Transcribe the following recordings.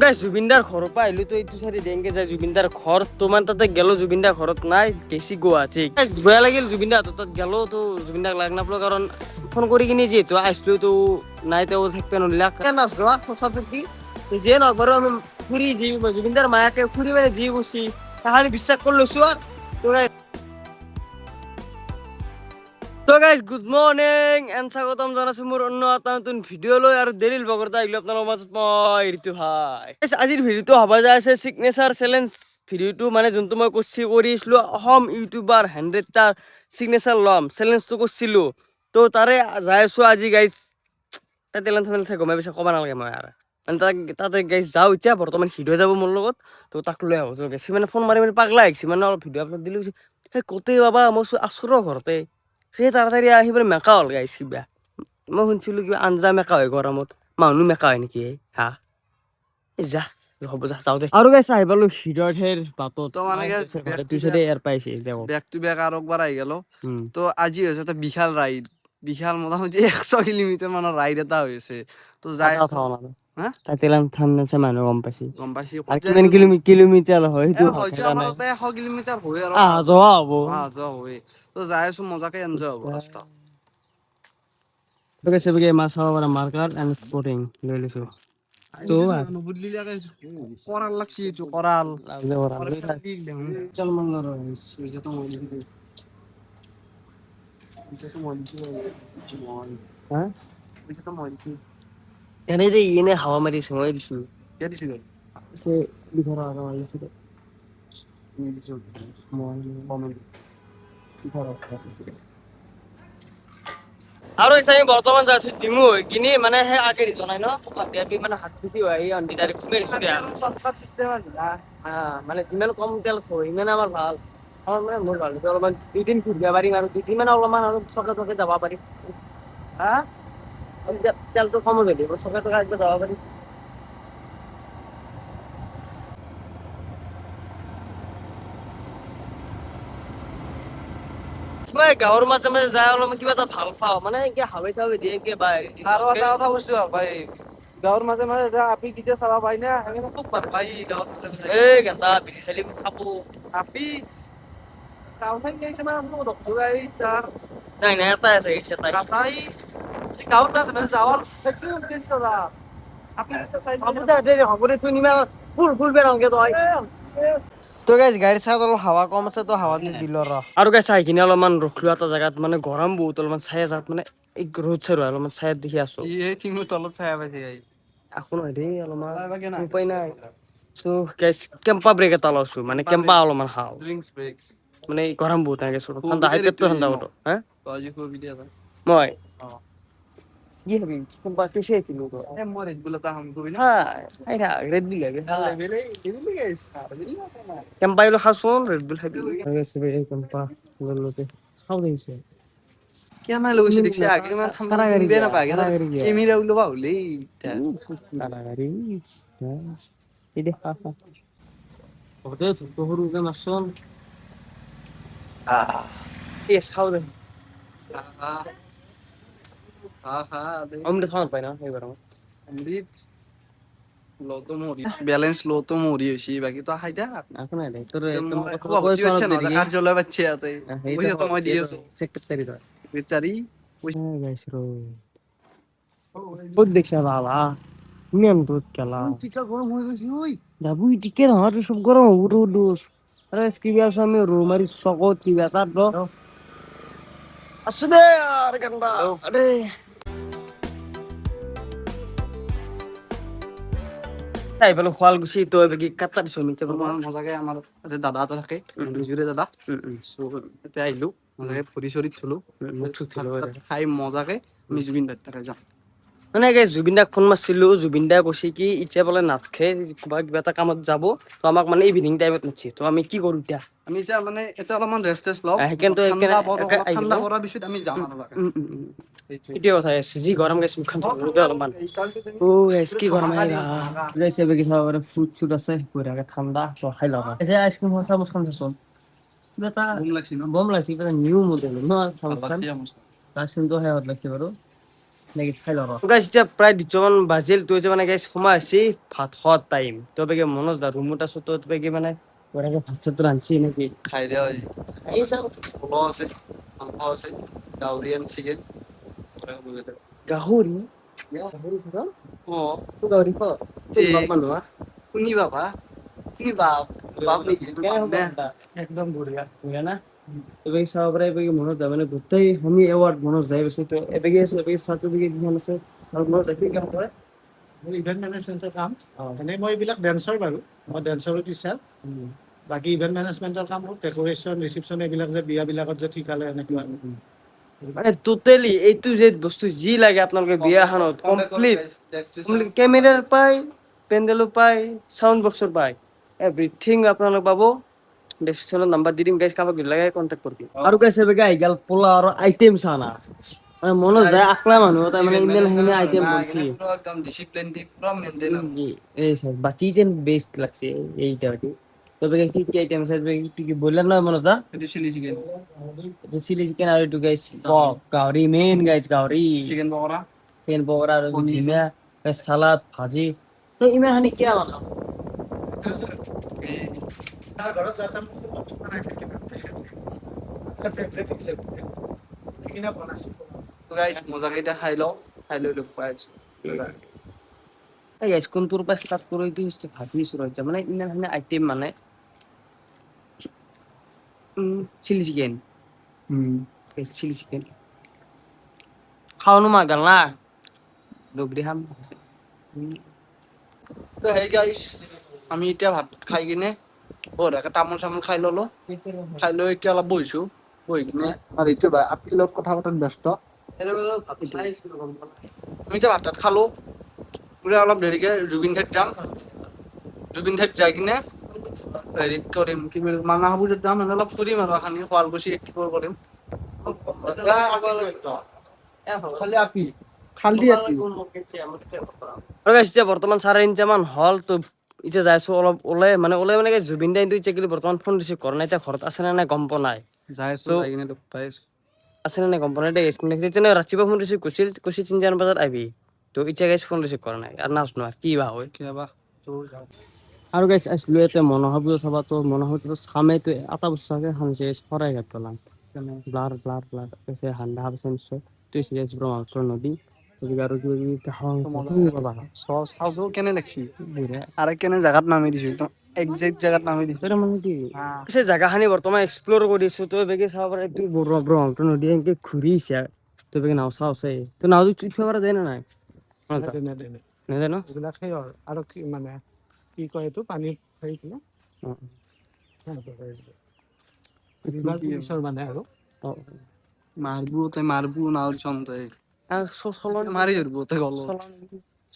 Guys জুবিনদাৰ ঘৰৰ পৰা আহিলো তো এইটো চাইডে ডেংগে যায় জুবিনদাৰ ঘৰ তোমাৰ তাতে গেলো জুবিনদাৰ ঘৰত নাই গেছি গুৱাহাটী বেয়া লাগিল জুবিনদাৰ তাত গেলো তো জুবিনদাক লাগ নাপালো কাৰণ ফোন কৰি কিনে যিহেতু আহিছিলো তো নাই তেওঁ থাকিব নোৱাৰিলাক নাচলো সঁচাটো কি যিয়ে নহওক বাৰু আমি ফুৰি যি জুবিনদাৰ মায়াকে ফুৰি মানে যি গৈছি তাহানি বিশ্বাস কৰি লৈছো তো গাইজ গুড মৰ্নিং এণ্ড স্বাগতম জনাইছো মোৰ অন্য এটা নতুন ভিডিঅ' লৈ আৰু দেৰিল বগৰতা আহিলো আপোনালোকৰ মাজত মই ঋতু ভাই আজিৰ ভিডিঅ'টো হ'ব যায় আছে চিগনেচাৰ চেলেঞ্জ ভিডিঅ'টো মানে যোনটো মই কৰিছিলোঁ অসম ইউটিউবাৰ 100টা চিগনেচাৰ ল'ম চেলেঞ্জটো কৰিছিলোঁ তো তাৰে যাই আছোঁ আজি গাইজ তাই টেলেণ্ট চাই গমাই পিছে ক'ব নালাগে মই আৰু মানে তাতে গাইজ যাওঁ এতিয়া বৰ্তমান হিৰৈ যাব মোৰ লগত তো তাক লৈ আহোঁ তো গেছি মানে ফোন মাৰি পাগলা আহিছে মানে অলপ ভিডিঅ' আপলোড দিলোঁ সেই ক'তেই বাবা মই আছোঁ ৰ ঘৰতে সেই তাড়াতাড়ি আহি পেলাই মেকা হ'ল গাইছ কিবা মই শুনিছিলোঁ কিবা আঞ্জা মেকা হয় গৰমত মানুহ মেকা হয় নেকি হা যা হ'ব যা যাওঁ দে আৰু গাইছ আহি পালোঁ হিৰৈৰ বাটত তো মানে দুই চাইডে এয়াৰ পাইছে ব্যাক টু ব্যাক আৰু একবাৰ আহি গেল তো আজি হৈছে এটা বিশাল ৰাইড বিশাল মোটামুটি 100 কিলোমিটাৰ মানৰ ৰাইড এটা হৈছে তো যাই তাই টেলেণ্ট থামনেছে মানুহ গম পাইছে আৰু কিমান কিলোমিটাৰ হয় সেইটো হয়তো আমাৰ 100 কিলোমিটাৰ হয় আৰু অহা যোৱা হ'ব হয় তো যাই আছো মজাকে এনজয় হ'ব ৰাস্তা তো গাইছ বেগে মাছ খাব পাৰা মাৰ্কাৰ এণ্ড স্পৰ্টিং লৈ লৈছো তো কৰাল লাগছি এইটো কৰাল চল মংগল এনেই যে এনে হাৱা মাৰিছে মই দিছো আৰু আমি বৰ্তমান যাইছো ডিমু হৈ কিনি মানে সেই আগে জনাই ন মানে হাত পিছি হয় মানে যিমান কম তেল থয় সিমানে আমাৰ ভাল আমাৰ মানে মোৰ ভাল অলপমান দুদিন ফুৰিব পাৰিম আৰু দুদিন মানে অলপমান আৰু চকে চকে যাব পাৰিম হা তেলটো কম হৈ দিব চকে চকে একবাৰ যাব পাৰিম মই গাঁৱৰ মাজে মাজে যাই অলপমান কিবা এটা ভাল পাওঁ মানে হাৱে চাৱে দিয়ে কিবা আৰু এটা কথা বস্তু ভাল পাই গাঁৱৰ মাজে মাজে যা আপি কেতিয়া চাব পাই না খুব ভাল পাই গাঁৱত এই গেটা বিৰি চালি খাব আপি নাই নাই এটাই আছে গাঁৱত যাওয়াৰ তো গাইজ গাড়ীৰ চাইত অলপ হাৱা কম আছে তো হাৱা দি দিলো আৰু গাইজ চাই কিনে অলপমান ৰখলো এটা জেগাত মানে গৰম বহুত অলপমান চাই যাত মানে এই ৰ'দ চাই অলপমান চাইত দেখি আছো তলত চাই পাইছে একো নহয় দেই অলপমান উপায় নাই তো গাইজ কেম্পা ব্ৰেক এটা লৈছো মানে কেম্পা অলপমান খাওঁ ড্ৰিংকস ব্ৰেক মানে গৰম বহুত থাকে ঠাণ্ডা খাই পেটটো ঠাণ্ডা বতো হা মই কি হবি কেম্পা কেছে ছিল তো মই ৰেড বুল এটা হাম কবি না হাই থাক রেড বুল লাগে কেম্পা এলো খাসুন রেড বুল খাবি কেম্পা ললোতে খাও দিছে কেনা লইছে দেখছি আগে মানে ঠান্ডা কিনবে না পাগে কেমিরা উলো বাউলে কারাগারি এই দেখা ওদের ছোট হরুকে মাসন এস খাও দে অমৃত খাওয়ার পাই না এবার অমৃত লো তো মরি ব্যালেন্স লো তো মরি হইছি বাকি তো খাই থাক এখন নাই তোর বুঝি হচ্ছে না কার জলে বাচ্চা আতে বুঝি তো মই দিয়েছো সেক্রেটারি তো বেচারি গাইস রো বহুত দেখছ বাবা নিয়ম তো খেলা টিকা গরম হয়ে গেছে ওই যাবো টিকে না তো সব গরম উঠো দোস আরে কি বিয়াস আমি রুমারি সকত কি বেটা তো আসবে আর গন্ডা আরে তাই বলো খালগুছি তো কি কাটা দিছ মিছে মজাকে আমার দাদা তো থাকে জুরে দাদা সো এতে আইলো মজাকে ফুরি সরি থলো খাই মজাকে আমি জুবিন দার টাকা যাম মানে জুবিন দাক ফোন মারছিলো জুবিন দা কৈছে কি ইচ্ছা বলে নাথখে কিবা এটা কামত যাব তো আমাক মানে ইভিনিং টাইমত মাতছি তো আমি কি কৰো এতিয়া আমি যা মানে এটা অলপমান রেস্টেস লও কিন্তু ঠান্ডা পড়ার বিষয় আমি যাম আর এইটো কথা আছে যি গৰম গাইছ মুখখন চলতে অলপমান ও গাইছ কি গৰম আই গাইছ এবে কি সব ফ্রুট শুট আছে পুরাকে ঠান্ডা তো খাই লবা এটা আইসক্রিম হতা মুখখন চল বেটা বম লাগছি না বম লাগছি বেটা নিউ মডেল না আইসক্রিম তো হয় লাগছে বারো গাইছ এতিয়া প্ৰায় 2মান বাজিল তো যে মানে গাইছ সময় আছে ভাত খোৱাৰ টাইম তো বেগে মনোজ দা ৰুমত আছো তো বেগে মানে বঢ়িয়াকে ভাত চাত ৰান্ধছি নেকি খাই দিয়া হৈছে এই যাও পোলাও আছে মাংস আছে গাহৰি এণ্ড চিকেন গাহৰি অ তো গাহৰি খা যে মানুহ শুনি বাবা শুনি বাপ বাপ নেকি একদম বঢ়িয়া বঢ়িয়া না এবাৰ চাব পাৰে এবাৰ মনত যায় মানে গোটেই আমি এৱাৰ্ড মনত যায় বেছি তো এবাগে আছে এবাগে চাৰ্টিফিকেট দিখন আছে আৰু মনত যায় কি কাম কৰে মোৰ ইভেণ্ট মেনেজমেণ্টৰ কাম এনেই মই এইবিলাক ডেন্সৰ বাৰু মই ডেন্সৰো টিচাৰ বাকী ইভেণ্ট মেনেজমেণ্টৰ কাম ডেক'ৰেশ্যন ৰিচিপশ্যন এইবিলাক যে বিয়াবিলাকত যে ঠিকা লয় এনেকুৱা মানে টোটেলি এইটো যে বস্তু যি লাগে আপোনালোকে বিয়াখনত কমপ্লিট কেমেৰাৰ পাই পেণ্ডেলো পাই চাউণ্ড বক্সৰ পাই এভৰিথিং আপোনালোক পাব ডেছক্ৰিপশ্যনত নাম্বাৰ দি দিম গাইছ কাৰোবাক যদি লাগে কণ্টেক্ট কৰি দিম আৰু গাইছ এবাগে আহি গ'ল পোলা আৰু আইটেম চানা মানে মনত যায় আকলা মানুহ তাৰ মানে ইমানখিনি আইটেম বনছি একদম ডিসিপ্লিন দি পুৰা মেইনটেইন এই স্যার বাচি যেন বেস্ট লাগছে এইটা আর কি তবে কি কি আইটেম আছে তুই কি বললেন না মনে দা এটো চিলি চিকেন তো চিলি চিকেন আর একটু গাইস গাউরি মেন গাইস গাউরি চিকেন পকোড়া চিকেন পকোড়া আর ডিমা সালাদ ভাজি তো ইমান হানি কি বানাও তাৰ ঘৰত যাতে কিনা বনাইছোঁ তো গাইস মজাকে এটা খাই লও খাই লৈ লগ পাই আছো এই গাইস কোন তোর পাস স্টার্ট করে তুই হচ্ছে ভাবি শুরু হচ্ছে মানে ইমান হানি আইটেম মানে চিলি চিকেন চিলি চিকেন খাওয়ানো মা গেল না দগরি হাম তো হেই গাইস আমি এতিয়া ভাত খাই কিনে বঢ়িয়াকে তামোল চামোল খাই ললো খাই লৈ এতিয়া অলপ বহিছো বহি কিনে আৰু এতিয়া আপি লগত কথা পতাত ব্যস্ত আমি এতিয়া ভাত তাত খালো পুৰা অলপ দেৰিকে জুবিন ঠাইত যাম জুবিন ঠাইত যাই কিনে হেৰিত কৰিম কি বুলি মানা হাবুজত যাম মানে অলপ ফুৰিম আৰু এখানি শুৱালকুছি এক্সপ্ল'ৰ কৰিম খালি আপি খালি আপি আৰু গাইছ এতিয়া বৰ্তমান 9:30 মান হ'ল তো এতিয়া যাইছো অলপ ওলাই মানে জুবিন দা কিন্তু এতিয়া বৰ্তমান ফোন ৰিচিভ কৰা নাই এতিয়া ঘৰত আছে নে নাই গম পোৱা নাই যাই আছো যাই কিনে লগ পাই আছো আছে নে নাই গম পোৱা নাই দেই স্ক্ৰীন দেখিছে তেনে ৰাতিপুৱা ফোন ৰিচিভ কৰিছিল 3:00 বজাত আহিবি তো এতিয়া গাইছ ফোন ৰিচিভ কৰা নাই আৰু নাজনো আৰু কি বা হয় কিবা তোৰ যাওঁ আৰু গাইছ আছিলো ইয়াতে মনোহাবুজ চাবা তো মনোহাবুজ চামেতো এটা বস্তু চাগে খামছে চৰাই ঘাট পেলাম ব্লাৰ ব্লাৰ ব্লাৰ কৈছে হান্দা হাবছে নিশ্চয় তুই চিৰিয়াছ ব্ৰহ্মপুত্ৰ নদী আৰু কিবা চাউছো কেনে লাগছি আৰু কেনে জাগাত নামি দিছো একদম একজেক্ট জাগাত নামি দিছো পিছে জাগাখানি বৰ্তমান এক্সপ্ল'ৰ কৰিছো তই বেগে চাব পাৰে তুই ব্ৰহ্মপুত্ৰ নদী এনেকে ঘূৰিছে তই বেগে নাও চাও আছে তো নাওটো উঠিব পৰা যায় নে নাই নাযায় ন এইবিলাক সেই আৰু কি মানে কি কয় এইটো পানীত হেৰি ৰিভাৰ পুলিচৰ মানে আৰু মাৰবু নাও চন্তাই মাৰি ধৰবো তাই গল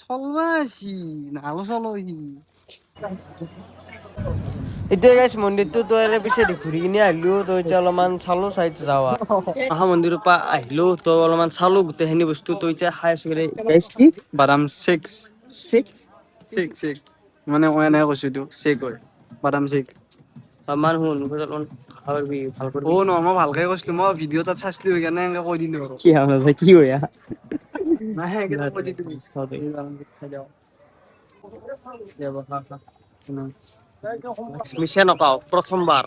চলবাছি নাও চলহি এতিয়া গাইছ মন্দিৰটো তই পিছে ঘূৰি কিনে আহিলো তই এতিয়া অলপমান চালো চাই যাৱা মহা মন্দিৰৰ পৰা আহিলো তই অলপমান চালো গোটেইখিনি বস্তু তই এতিয়া খাই আছো গাইছ কি বাদাম শেক 6 শেক শেক মানে মই এনেকে কৈছো এইটো শেক হয় বাদাম শেক মান শুন অলপমান ভালবি ভাল কৰি অ ন মই ভালকে কৈছিলো মই ভিডিঅ' তাত চাইছিলো সেইকাৰণে এনেকে কৈ দিলো আৰু কি হ'ল কি হয়া নাই সেইকেইটা কৈ দিলো মিছা নকাও প্ৰথমবাৰ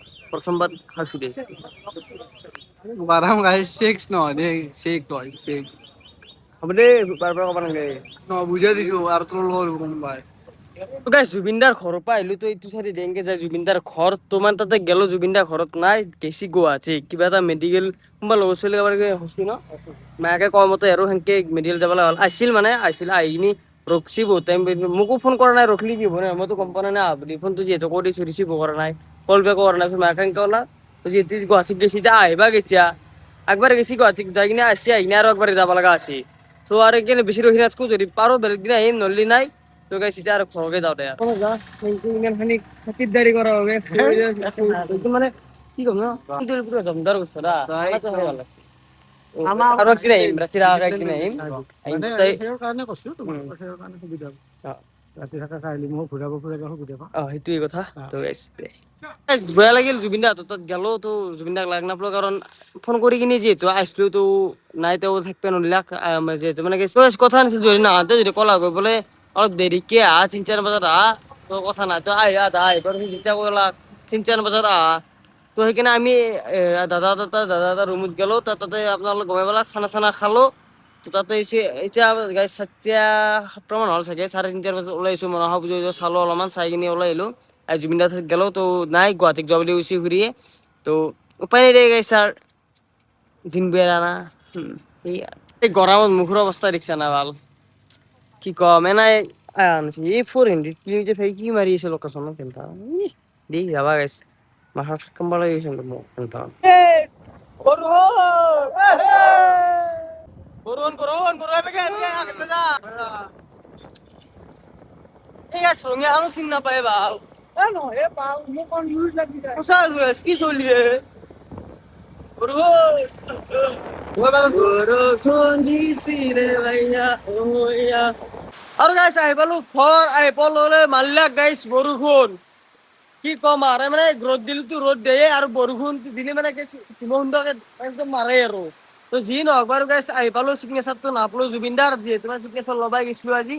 খাইছো দে বাদাম গাই শেক নহয় দেই শেক হয় শেক হ'ব দে বাৰ ক'ব নালাগে ন বুজাই দিছো আৰু তোৰ লগত কোনোবাই গাইছ জুবিনদাৰ ঘৰৰ পৰা আহিলো তো এইটো চাইডে ডেংগে যায় জুবিনদাৰ ঘৰ তোমাৰ তাতে গেলো জুবিনদাৰ ঘৰত নাই গেছি গুৱাহাটী কিবা এটা মেডিকেল কোনোবা ল'ৰা ছোৱালী হৈছি ন মাকে কোৱা মতে আৰু সেনকে মেডিকেল যাব লগা হ'ল আহিছিল আহি কিনি ৰখছি বহুত টাইম মোকো ফোন কৰা নাই ৰখলি কি হ'ব মইতো গম পোৱা নাই বুলি ফোনটো যিহেতু কৰি দিছো ৰিচিভ কৰা নাই কল বেক কৰা নাই মাকে সেনকে ক'লা যিহেতু গুৱাহাটীত গেছি যে আহিবা কেতিয়া একবাৰ গেছি গুৱাহাটীত যাই কিনে আহিছে আহি কিনে আৰু একবাৰ যাব লগা আছে চ' আৰু কেনে বেছি ৰখি নাথাকো যদি পাৰো বেলেগ দিনা আহিম নললি নাই তো গাইছ এতিয়া আৰু ঘৰকে যাওঁ দে ইমানখিনি খাতিৰদাৰী কৰা হবে মানে কি ক'ম ন পুৰা দমদাৰ বস্তু দা আৰু একদিন আহিম ৰাতিৰ একদিন আহিম মানে সেইৰ কাৰণে কৈছো তোমাৰ সেইৰ কাৰণে সুবিধা ৰাতি থকা কাহিনী মোক ঘূৰাব ফুৰাব সুবিধা পাওঁ। সেইটোৱে কথা তো গাইছ বেয়া লাগিল জুবিন দা হাতত তাত গেলো তো জুবিন দাক লাগ নাপালো কাৰণ ফোন কৰি কিনে যিহেতু আহিছিলো তো নাই তেওঁ থাকিব নলাক যিহেতু মানে কি কথা নাছিল যদি নাহাতে যদি কলা গৈ বোলে অলপ দেৰিকে আহা 3-4 বজাত আহা তো কথা নাই তো আহি আধা আহিবাৰ যেতিয়া কলা 3-4 বজাত আহা তো সেইকাৰণে আমি দাদা ৰুমত গেলো তাতে আপোনালোক গমাই পেলাই খানা চানা খালো তো তাতে এতিয়া গাইছ 7:30 মান হ'ল চাগে 3:30 বজাত ওলাইছো মনসা পুজা চালো অলপমান চাই কিনে ওলাই আহিলো জুবিন দা গেলো তো নাই গুৱাহাটীত যোৱা বুলি কৈছে ঘূৰিয়ে তো উপায় নাই গাইছ ছাৰ দিন বেয়া না এই গৰমত মুখৰ অৱস্থা দেখিছা না ভাল কি কম এনাই এই 400 কিলোমিটাৰ ভাই কি মাৰি আছে লোকেশ্যনত খেলতা দি যাবা গাইছ মাথা কম্বা লাগি গৈছে মোক খেলতা বৰুণ আগতে যা এই গাছ ৰঙে আৰু চিন নাপায় ভাল কি চলি আৰু গাইছ আহি পালো ঘৰ আহি পালে মাৰিলাক গাইছ বৰষুণ কি কম আৰু মানে ৰ'দ দিলেতো ৰ'দ দিয়ে আৰু বৰষুণ দিলে মানে সুন্দৰকে একদম মাৰে আৰু তো যি নহওক বাৰু গাইছ আহি পালো চিগনেচাৰটো নাপালো জুবিন দাৰ যিহেতু মানে চিগনেচাৰ লবাই গৈছিলো আজি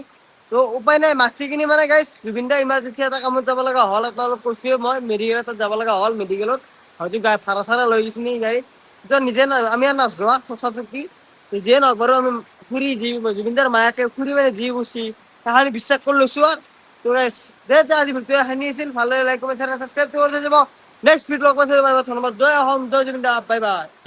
তো উপায় নাই মাছি কিনি মানে গাইছ জুবিন দা ইমাৰ্জেঞ্চি এটা কামত যাব লগা হ'ল আপোনালোক কৈছোৱে মই মেডিকেলত যাব লগা হ'ল মেডিকেলত হয়তো ভাড়া চাড়া লৈ গৈছে নি গাড়ী তো নিজে আমি আৰু নাচোৱা সঁচাটো কি যিয়ে নহওক বাৰু আমি ফুৰি যি জুবিন দাৰ মায়াকে ফুৰি মানে যি গৈছি তাহানি বিশ্বাস কৰি লৈছো আৰু তো গাইছ দে আজি ভিডিঅ' এখানি আছিল ভালে লাইক কমেণ্ট সাবস্ক্ৰাইব কৰি যাব নেক্সট ভিডিঅ' লগ পাইছো ধন্যবাদ জয় অসম জয় জুবিন দা বাই বাই